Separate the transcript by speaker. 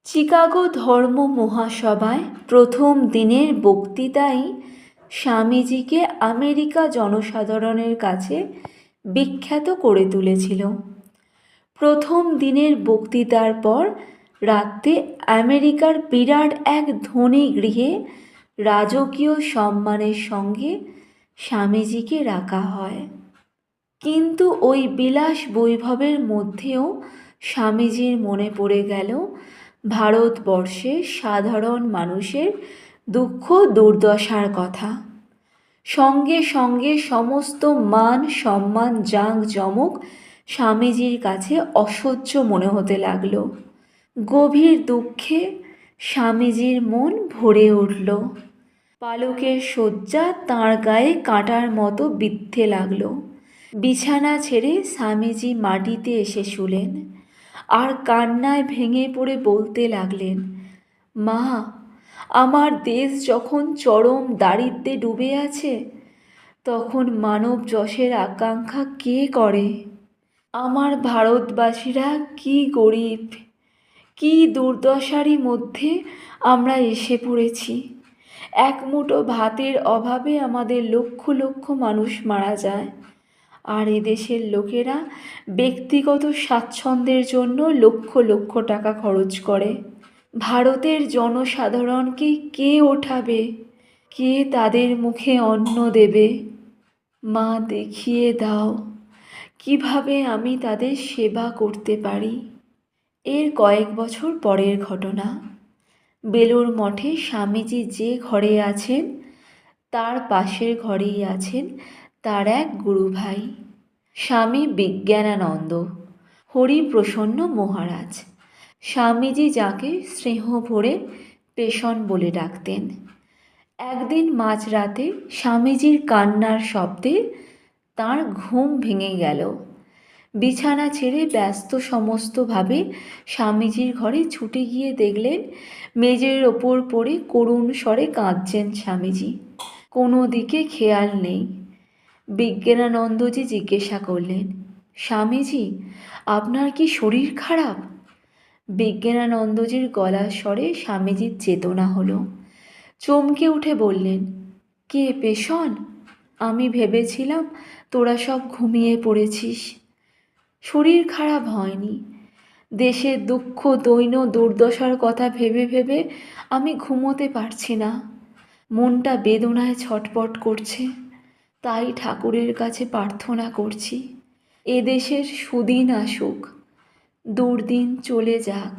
Speaker 1: চিকাগো ধর্ম মহাসভায় প্রথম দিনের বক্তৃতাই স্বামীজিকে আমেরিকা জনসাধারণের কাছে বিখ্যাত করে তুলেছিল। প্রথম দিনের বক্তৃতার পর রাত্রে আমেরিকার বিরাট এক ধনী গৃহে রাজকীয় সম্মানের সঙ্গে স্বামীজিকে রাখা হয়। কিন্তু ওই বিলাস বৈভবের মধ্যেও স্বামীজির মনে পড়ে গেল ভারতবর্ষের সাধারণ মানুষের দুঃখ দুর্দশার কথা। সঙ্গে সঙ্গে সমস্ত মান সম্মান জাঁকজমক স্বামীজির কাছে অসহ্য মনে হতে লাগল। গভীর দুঃখে স্বামীজির মন ভরে উঠল। পালকের শয্যা তাঁর গায়ে কাঁটার মতো বিঁধতে লাগল। বিছানা ছেড়ে স্বামীজি মাটিতে এসে শুলেন আর কান্নায় ভেঙে পড়ে বলতে লাগলেন, মা, আমার দেশ যখন চরম দারিদ্র্যে ডুবে আছে, তখন মানব যশের আকাঙ্ক্ষা কে করে? আমার ভারতবাসীরা কি গরিব, কি দুর্দশারই মধ্যে আমরা এসে পড়েছি। এক মুঠো ভাতের অভাবে আমাদের লক্ষ লক্ষ মানুষ মারা যায়, আর এদেশের লোকেরা ব্যক্তিগত স্বাচ্ছন্দ্যের জন্য লক্ষ লক্ষ টাকা খরচ করে। ভারতের জনসাধারণকে কে ওঠাবে? কে তাদের মুখে অন্ন দেবে? মা, দেখিয়ে দাও কিভাবে আমি তাদের সেবা করতে পারি। এর কয়েক বছর পরের ঘটনা। বেলুড় মঠে স্বামীজি যে ঘরে আছেন, তার পাশের ঘরেই আছেন তার এক গুরু ভাই, স্বামী বিজ্ঞানানন্দ হরিপ্রসন্ন মহারাজ। স্বামীজি যাকে স্নেহ ভরে পেষণ বলে ডাকতেন। একদিন মাঝরাতে স্বামীজির কান্নার শব্দে তাঁর ঘুম ভেঙে গেল। বিছানা ছেড়ে ব্যস্ত সমস্তভাবে স্বামীজির ঘরে ছুটে গিয়ে দেখলেন মেঝের ওপর পড়ে করুণ স্বরে কাঁদছেন স্বামীজি। কোনো দিকে খেয়াল নেই। বিজ্ঞানানন্দজি জিজ্ঞাসা করলেন, স্বামীজি, আপনার কি শরীর খারাপ? বিজ্ঞানানন্দজির গলার স্বরে স্বামীজির চেতনা হলো। চমকে উঠে বললেন, কে, পেষণ? আমি ভেবেছিলাম তোরা সব ঘুমিয়ে পড়েছিস। শরীর খারাপ হয়নি, দেশের দুঃখ দৈন্য দুর্দশার কথা ভেবে ভেবে আমি ঘুমোতে পারছি না। মনটা বেদনায় ছটপট করছে, তাই ঠাকুরের কাছে প্রার্থনা করছি এদেশের সুদিন আসুক, দুর্দিন চলে যাক।